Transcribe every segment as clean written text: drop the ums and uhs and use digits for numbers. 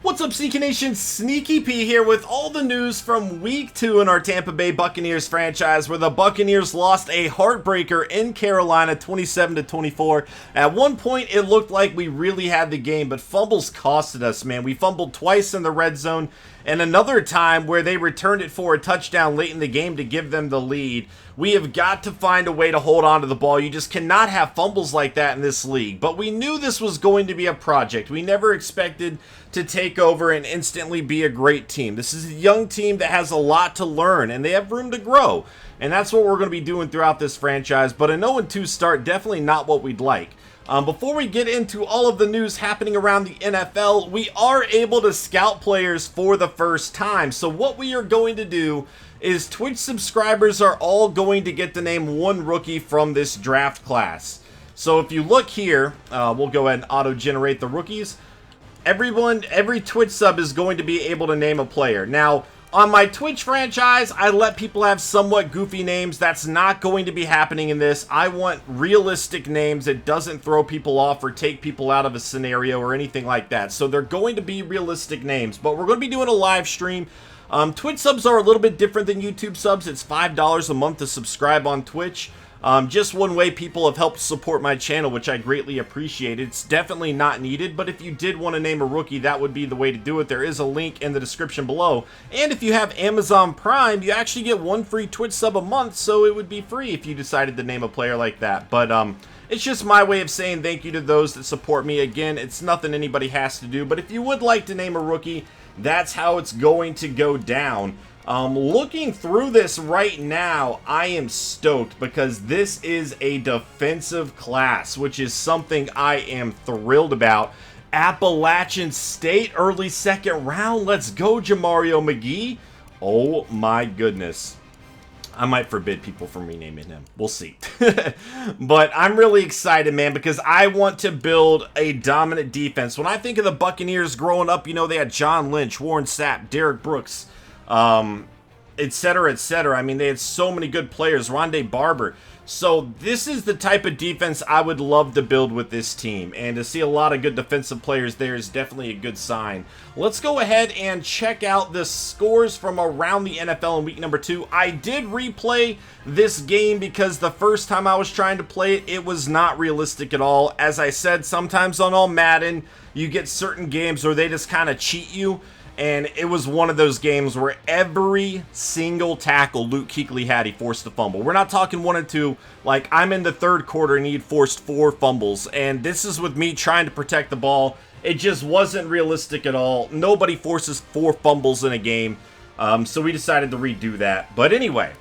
What's up, SnEaKyNation? SnEaKy P here with all the news from week 2 in our Tampa Bay Buccaneers franchise, where the Buccaneers lost a heartbreaker in Carolina 27-24. At one point, it looked like we really had the game, but fumbles costed us, man. We fumbled twice in the red zone, and another time where they returned it for a touchdown late in the game to give them the lead. We have got to find a way to hold on to the ball. You just cannot have fumbles like that in this league. But we knew this was going to be a project. We never expected to take over and instantly be a great team. This is a young team that has a lot to learn, and they have room to grow. And that's what we're going to be doing throughout this franchise. But a 0-2 start, definitely not what we'd like. Before we get into all of the news happening around the NFL, we are able to scout players for the first time. So what we are going to do is Twitch subscribers are all going to get to name one rookie from this draft class. So if you look here, we'll go ahead and auto-generate the rookies. Every Twitch sub is going to be able to name a player. Now, on my Twitch franchise, I let people have somewhat goofy names. That's not going to be happening in this. I want realistic names that doesn't throw people off or take people out of a scenario or anything like that. So they're going to be realistic names, but we're going to be doing a live stream. Twitch subs are a little bit different than YouTube subs. It's $5 a month to subscribe on Twitch. Just one way people have helped support my channel, which I greatly appreciate. It's definitely not needed, but if you did want to name a rookie, that would be the way to do it. There is a link in the description below. And if you have Amazon Prime, you actually get one free Twitch sub a month, so it would be free if you decided to name a player like that. But it's just my way of saying thank you to those that support me. Again, it's nothing anybody has to do, but if you would like to name a rookie, that's how it's going to go down. Looking through this right now, I am stoked because this is a defensive class, which is something I am thrilled about. Appalachian State, early second round. Let's go, Jamario McGee. Oh my goodness. I might forbid people from renaming him. We'll see. But I'm really excited, man, because I want to build a dominant defense. When I think of the Buccaneers growing up, you know, they had John Lynch, Warren Sapp, Derek Brooks, etc., etc. I mean, they had so many good players, Rondé Barber. So this is the type of defense I would love to build with this team, and to see a lot of good defensive players there is definitely a good sign. Let's go ahead and check out the scores from around the NFL in week number 2. I did replay this game because the first time I was trying to play it, it was not realistic at all. As I said, sometimes on all Madden, you get certain games where they just kind of cheat you. And it was one of those games where every single tackle Luke Kuechly had, he forced a fumble. We're not talking 1 and 2. Like, I'm in the third quarter and he'd forced 4 fumbles. And this is with me trying to protect the ball. It just wasn't realistic at all. Nobody forces 4 fumbles in a game. So we decided to redo that. But anyway,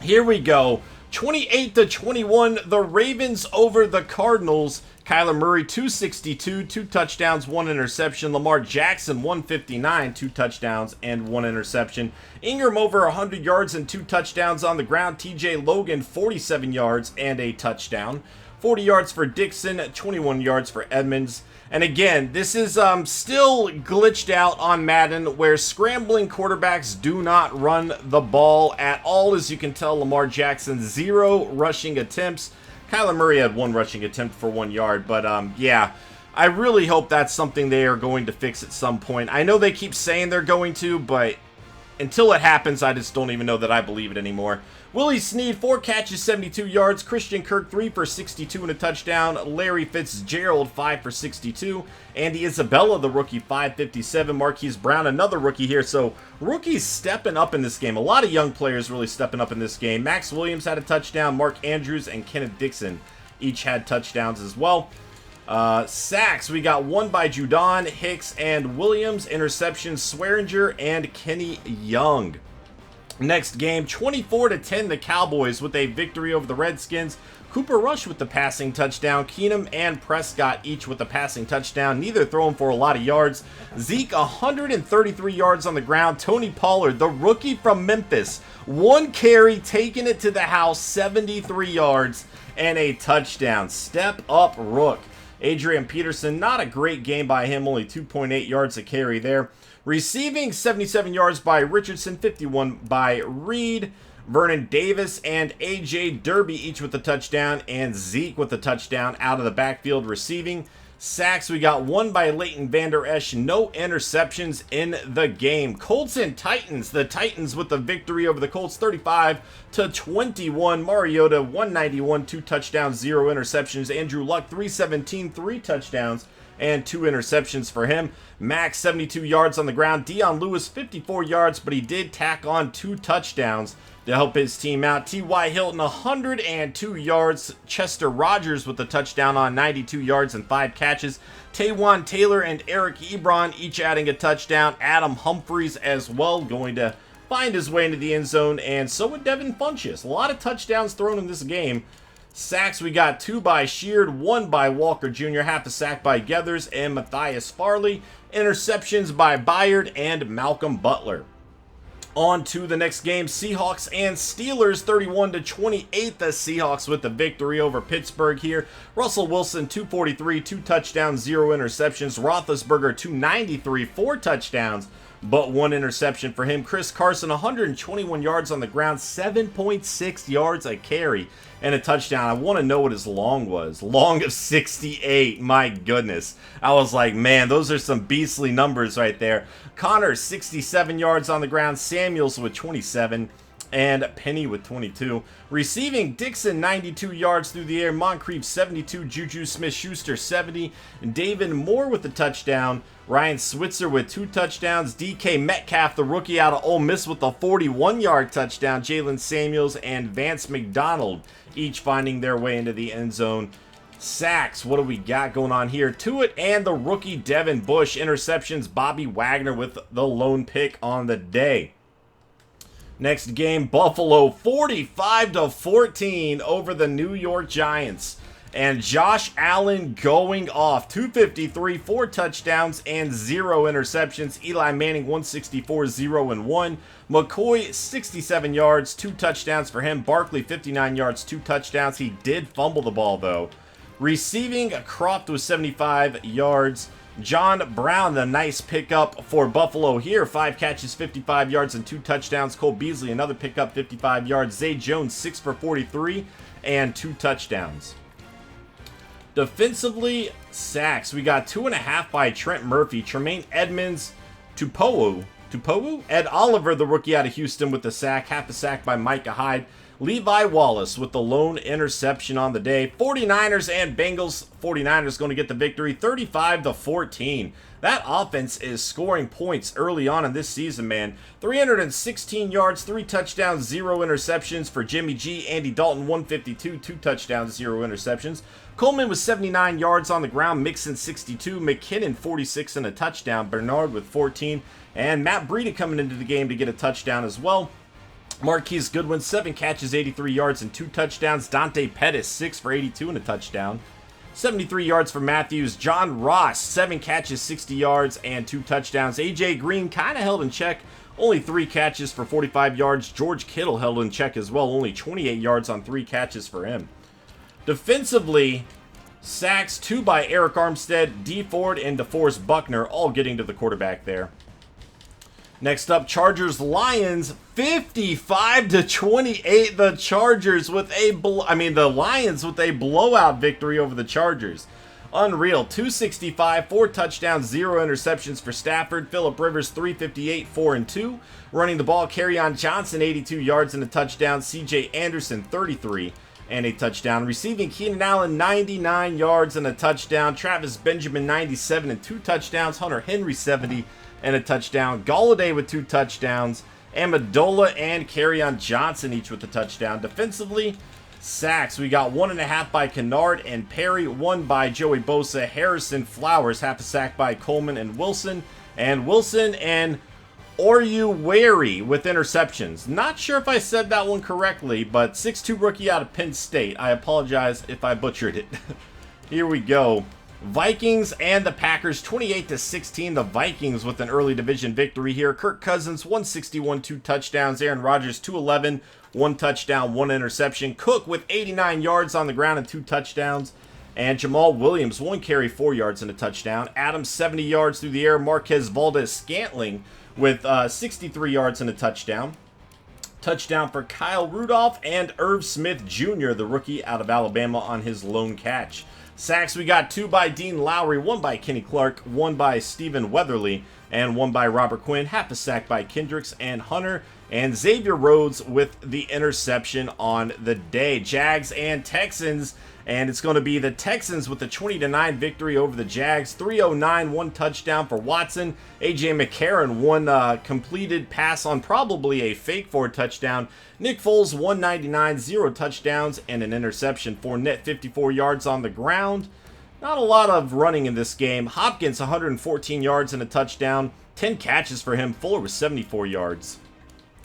here we go. 28-21, the Ravens over the Cardinals. Kyler Murray, 262, 2 touchdowns, 1 interception. Lamar Jackson, 159, 2 touchdowns and 1 interception. Ingram over 100 yards and 2 touchdowns on the ground. TJ Logan, 47 yards and a touchdown. 40 yards for Dixon, 21 yards for Edmonds. And again, this is still glitched out on Madden, where scrambling quarterbacks do not run the ball at all. As you can tell, Lamar Jackson, 0 rushing attempts. Kyler Murray had 1 rushing attempt for 1 yard, but yeah, I really hope that's something they are going to fix at some point. I know they keep saying they're going to, but until it happens, I just don't even know that I believe it anymore. Willie Snead, 4 catches, 72 yards. Christian Kirk, 3 for 62 and a touchdown. Larry Fitzgerald, 5 for 62. Andy Isabella, the rookie, 557. Marquise Brown, another rookie here. So rookies stepping up in this game. A lot of young players really stepping up in this game. Max Williams had a touchdown. Mark Andrews and Kenneth Dixon each had touchdowns as well. Sacks, we got 1 by Judon, Hicks, and Williams. Interceptions, Swearinger and Kenny Young. Next game, 24-10, the Cowboys with a victory over the Redskins. Cooper Rush with the passing touchdown. Keenum and Prescott each with a passing touchdown. Neither throwing for a lot of yards. Zeke, 133 yards on the ground. Tony Pollard, the rookie from Memphis, 1 carry, taking it to the house, 73 yards and a touchdown. Step up, Rook. Adrian Peterson, not a great game by him, only 2.8 yards a carry there. Receiving, 77 yards by Richardson, 51 by Reed. Vernon Davis and A.J. Derby each with a touchdown, and Zeke with a touchdown out of the backfield receiving. Sacks, we got 1 by Leighton Vander Esch. No interceptions in the game. Colts and Titans. The Titans with the victory over the Colts, 35-21. Mariota, 191, 2 touchdowns, 0 interceptions. Andrew Luck, 317, 3 touchdowns, and 2 interceptions for him. Max, 72 yards on the ground. Dion Lewis, 54 yards, but he did tack on 2 touchdowns to help his team out. T.Y. Hilton, 102 yards. Chester Rogers with a touchdown on 92 yards and 5 catches. Taywan Taylor and Eric Ebron each adding a touchdown. Adam Humphries as well going to find his way into the end zone, and so would Devin Funchess. A lot of touchdowns thrown in this game. Sacks, we got 2 by Sheard, 1 by Walker Jr., half a sack by Geathers and Matthias Farley. Interceptions by Byard and Malcolm Butler. On to the next game, Seahawks and Steelers, 31-28. The Seahawks with the victory over Pittsburgh here. Russell Wilson, 243, 2 touchdowns, 0 interceptions. Roethlisberger, 293, 4 touchdowns, but 1 interception for him. Chris Carson, 121 yards on the ground, 7.6 yards a carry, and a touchdown. I want to know what his long was. Long of 68. My goodness. I was like, man, those are some beastly numbers right there. Connor, 67 yards on the ground. Samuels with 27. And Penny with 22. Receiving, Dixon, 92 yards through the air. Moncrief, 72. Juju Smith-Schuster, 70. David Moore with the touchdown. Ryan Switzer with 2 touchdowns. DK Metcalf, the rookie out of Ole Miss, with a 41-yard touchdown. Jalen Samuels and Vance McDonald each finding their way into the end zone. Sacks, what do we got going on here? Tuitt and the rookie Devin Bush. Interceptions, Bobby Wagner with the lone pick on the day. Next game, Buffalo 45-14 over the New York Giants. And Josh Allen going off. 253, 4 touchdowns, and 0 interceptions. Eli Manning, 164, 0-1. McCoy, 67 yards, 2 touchdowns for him. Barkley, 59 yards, 2 touchdowns. He did fumble the ball, though. Receiving, Croft with 75 yards. John Brown, the nice pickup for Buffalo here. 5 catches, 55 yards, and 2 touchdowns. Cole Beasley, another pickup, 55 yards. Zay Jones, 6 for 43, and 2 touchdowns. Defensively, sacks. We got 2.5 by Trent Murphy. Tremaine Edmonds, Tupowu. Ed Oliver, the rookie out of Houston, with the sack. Half a sack by Micah Hyde. Levi Wallace with the lone interception on the day. 49ers and Bengals. 49ers going to get the victory, 35-14. That offense is scoring points early on in this season, man. 316 yards, 3 touchdowns, 0 interceptions for Jimmy G. Andy Dalton, 152, 2 touchdowns, 0 interceptions. Coleman with 79 yards on the ground. Mixon, 62. McKinnon, 46 and a touchdown. Bernard with 14. And Matt Breida coming into the game to get a touchdown as well. Marquise Goodwin, 7 catches, 83 yards, and 2 touchdowns. Dante Pettis, 6 for 82 and a touchdown. 73 yards for Matthews. John Ross, 7 catches, 60 yards, and 2 touchdowns. A.J. Green kind of held in check. Only 3 catches for 45 yards. George Kittle held in check as well. Only 28 yards on 3 catches for him. Defensively, sacks 2 by Eric Armstead, D. Ford, and DeForest Buckner, all getting to the quarterback there. Next up, Chargers-Lions, 55-28. The Chargers with the Lions with a blowout victory over the Chargers. Unreal. 265, 4 touchdowns, 0 interceptions for Stafford. Phillip Rivers, 358, 4-2. Running the ball, Kerryon Johnson, 82 yards and a touchdown. C.J. Anderson, 33 and a touchdown. Receiving, Keenan Allen, 99 yards and a touchdown. Travis Benjamin, 97 and 2 touchdowns. Hunter Henry, 70 and a touchdown. Golladay with 2 touchdowns. Amendola and Kerryon Johnson each with a touchdown. Defensively, sacks. We got 1.5 by Kennard and Perry, 1 by Joey Bosa. Harrison Flowers, half a sack by Coleman and Wilson. And Wilson and Oruwariye with interceptions. Not sure if I said that one correctly, but 6'2 rookie out of Penn State. I apologize if I butchered it. Here we go. Vikings and the Packers, 28-16. The Vikings with an early division victory here. Kirk Cousins, 161, 2 touchdowns. Aaron Rodgers, 211, 1 touchdown, 1 interception. Cook with 89 yards on the ground and 2 touchdowns. And Jamal Williams, 1 carry, 4 yards and a touchdown. Adams, 70 yards through the air. Marquez Valdes-Scantling with 63 yards and a touchdown. Touchdown for Kyle Rudolph and Irv Smith Jr., the rookie out of Alabama, on his lone catch. Sacks, we got 2 by Dean Lowry, 1 by Kenny Clark, 1 by Stephen Weatherly, and 1 by Robert Quinn. Half a sack by Kendricks and Hunter. And Xavier Rhodes with the interception on the day. Jags and Texans. And it's going to be the Texans with the 20-9 victory over the Jags. 309, 1 touchdown for Watson. A.J. McCarron, 1 completed pass on probably a fake for a touchdown. Nick Foles, 199, 0 touchdowns, and an interception. Fournette, 54 yards on the ground. Not a lot of running in this game. Hopkins, 114 yards and a touchdown. 10 catches for him. Fuller with 74 yards.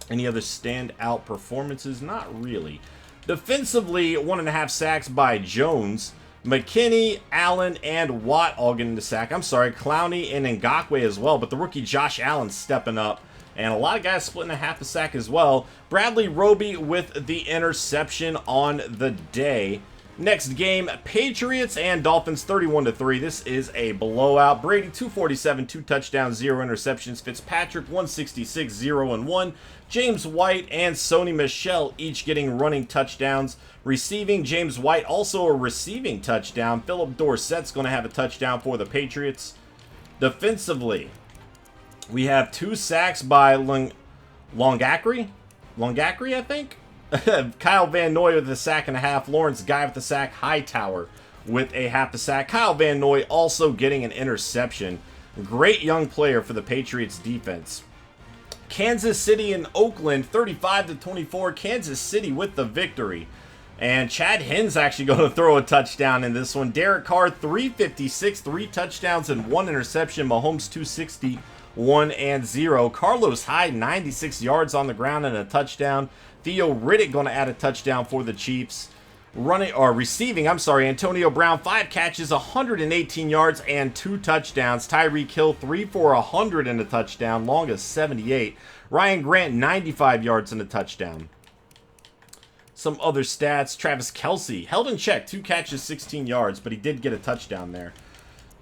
Any other standout performances? Not really. Defensively, 1.5 sacks by Jones. McKinney, Allen, and Watt all getting the sack. I'm sorry, Clowney and Ngakoue as well, but the rookie Josh Allen stepping up. And a lot of guys splitting a half a sack as well. Bradley Roby with the interception on the day. Next game, Patriots and Dolphins 31-3. This is a blowout. Brady 247, 2 touchdowns, 0 interceptions. Fitzpatrick 166, 0 and 1. James White and Sony Michel each getting running touchdowns. Receiving, James White also a receiving touchdown. Philip Dorsett's going to have a touchdown for the Patriots. Defensively, we have 2 sacks by Longacre, I think. Kyle Van Noy with a sack and a half. Lawrence Guy with the sack. Hightower with a half a sack. Kyle Van Noy also getting an interception. Great young player for the Patriots defense. Kansas City and Oakland 35-24. Kansas City with the victory. And Chad Henn's actually going to throw a touchdown in this one. Derek Carr 356, 3 touchdowns and 1 interception. Mahomes 260, 1 and 0. Carlos Hyde 96 yards on the ground and a touchdown. Theo Riddick going to add a touchdown for the Chiefs. Receiving, Antonio Brown, 5 catches, 118 yards, and 2 touchdowns. Tyreek Hill, 3 for 100 and a touchdown. Longest 78. Ryan Grant, 95 yards and a touchdown. Some other stats. Travis Kelce, held in check, 2 catches, 16 yards, but he did get a touchdown there.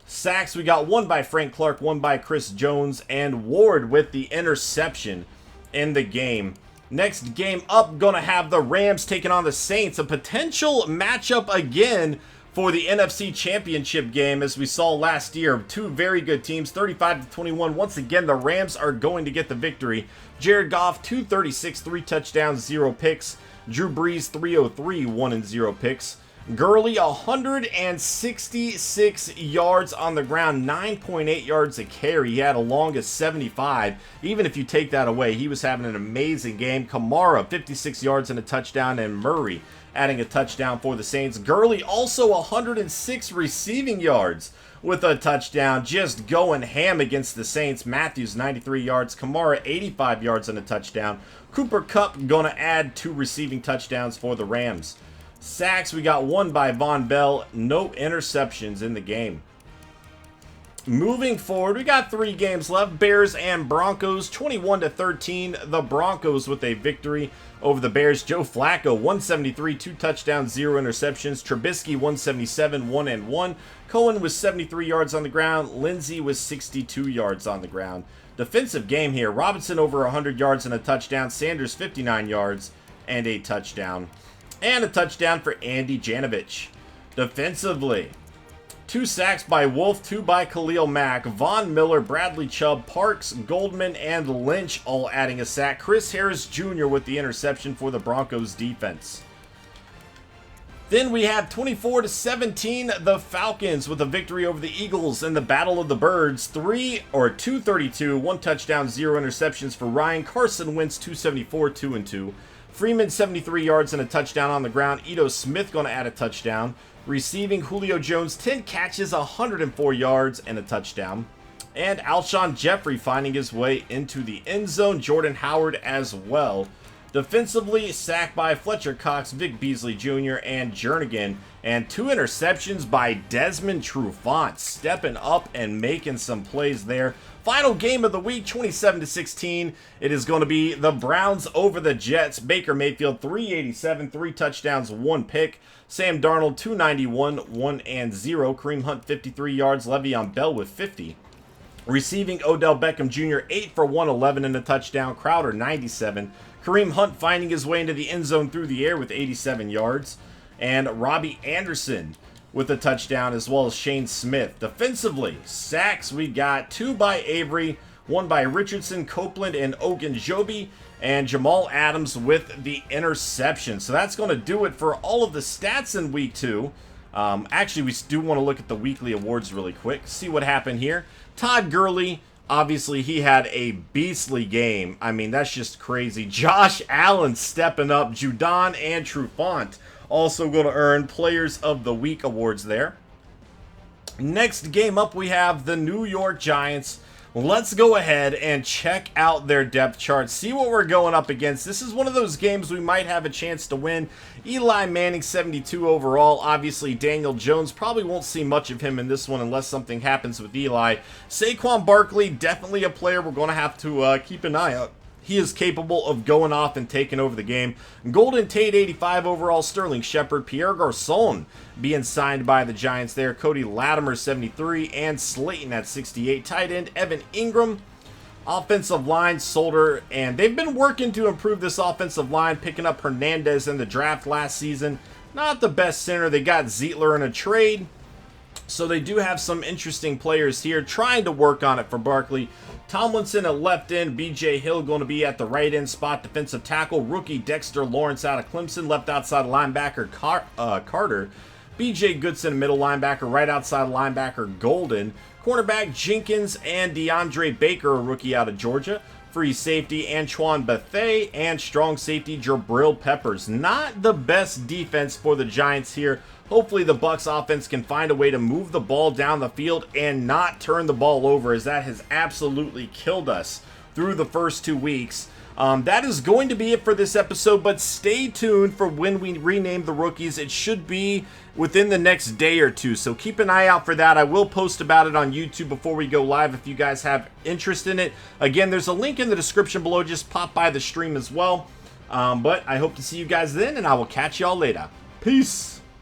Sacks, we got 1 by Frank Clark, 1 by Chris Jones, and Ward with the interception in the game. Next game up, going to have the Rams taking on the Saints. A potential matchup again for the NFC Championship game, as we saw last year. 2 very good teams, 35-21. Once again, the Rams are going to get the victory. Jared Goff, 236, 3 touchdowns, 0 picks. Drew Brees, 303, 1 and 0 picks. Gurley, 166 yards on the ground, 9.8 yards a carry. He had a longest 75. Even if you take that away, he was having an amazing game. Kamara, 56 yards and a touchdown, and Murray adding a touchdown for the Saints. Gurley also 106 receiving yards with a touchdown, just going ham against the Saints. Matthews, 93 yards. Kamara, 85 yards and a touchdown. Cooper Kupp going to add 2 receiving touchdowns for the Rams. Sacks, we got 1 by Von Bell. No interceptions in the game. Moving forward, we got 3 games left. Bears and Broncos, 21-13. The Broncos with a victory over the Bears. Joe Flacco, 173, 2 touchdowns, 0 interceptions. Trubisky, 177, 1 and 1. Cohen was 73 yards on the ground. Lindsey was 62 yards on the ground. Defensive game here. Robinson over 100 yards and a touchdown. Sanders, 59 yards and a touchdown. And a touchdown for Andy Janovich. Defensively, 2 sacks by Wolf, 2 by Khalil Mack. Von Miller, Bradley Chubb, Parks, Goldman, and Lynch all adding a sack. Chris Harris Jr. with the interception for the Broncos defense. Then we have 24-17, the Falcons with a victory over the Eagles in the Battle of the Birds. 232, 1 touchdown, 0 interceptions for Ryan. Carson Wentz, 274, 2 and 2. Freeman, 73 yards and a touchdown on the ground. Ito Smith going to add a touchdown. Receiving, Julio Jones, 10 catches, 104 yards and a touchdown. And Alshon Jeffrey finding his way into the end zone. Jordan Howard as well. Defensively, sacked by Fletcher Cox, Vic Beasley Jr., and Jernigan. And 2 interceptions by Desmond Trufant, stepping up and making some plays there. Final game of the week, 27-16. It is going to be the Browns over the Jets. Baker Mayfield, 387, 3 touchdowns, 1 pick. Sam Darnold, 291, 1 and 0. Kareem Hunt, 53 yards. Le'Veon Bell with 50. Receiving, Odell Beckham Jr., 8 for 111 and a touchdown. Crowder, 97. Kareem Hunt finding his way into the end zone through the air with 87 yards. And Robbie Anderson with a touchdown, as well as Shane Smith. Defensively, sacks, we got 2 by Avery, 1 by Richardson, Copeland, and Ogunjobi, and Jamal Adams with the interception. So that's going to do it for all of the stats in week 2. Actually, we do want to look at the weekly awards really quick, see what happened here. Todd Gurley, obviously, he had a beastly game. I mean, that's just crazy. Josh Allen stepping up. Judon and Trufant also going to earn Players of the Week awards there. Next game up, we have the New York Giants. Let's go ahead and check out their depth chart, see what we're going up against. This is one of those games we might have a chance to win. Eli Manning, 72 overall. Obviously, Daniel Jones, probably won't see much of him in this one unless something happens with Eli. Saquon Barkley, definitely a player we're going to have to keep an eye out. He is capable of going off and taking over the game. Golden Tate, 85 overall. Sterling Shepard, Pierre Garçon being signed by the Giants there. Cody Latimer, 73. And Slayton at 68. Tight end, Evan Ingram. Offensive line, Solder. And they've been working to improve this offensive line, picking up Hernandez in the draft last season. Not the best center. They got Zietler in a trade. So they do have some interesting players here trying to work on it for Barkley. Tomlinson at left end, BJ Hill going to be at the right end spot, defensive tackle. Rookie Dexter Lawrence out of Clemson, left outside linebacker Carter. BJ Goodson, middle linebacker, right outside linebacker Golden. Cornerback Jenkins and DeAndre Baker, a rookie out of Georgia. Free safety Antoine Bethea, and strong safety Jabril Peppers. Not the best defense for the Giants here. Hopefully the Bucs offense can find a way to move the ball down the field and not turn the ball over, as that has absolutely killed us through the first 2 weeks. That is going to be it for this episode, but stay tuned for when we rename the rookies. It should be within the next day or 2, so keep an eye out for that. I will post about it on YouTube before we go live if you guys have interest in it. Again, there's a link in the description below. Just pop by the stream as well. But I hope to see you guys then, and I will catch y'all later. Peace!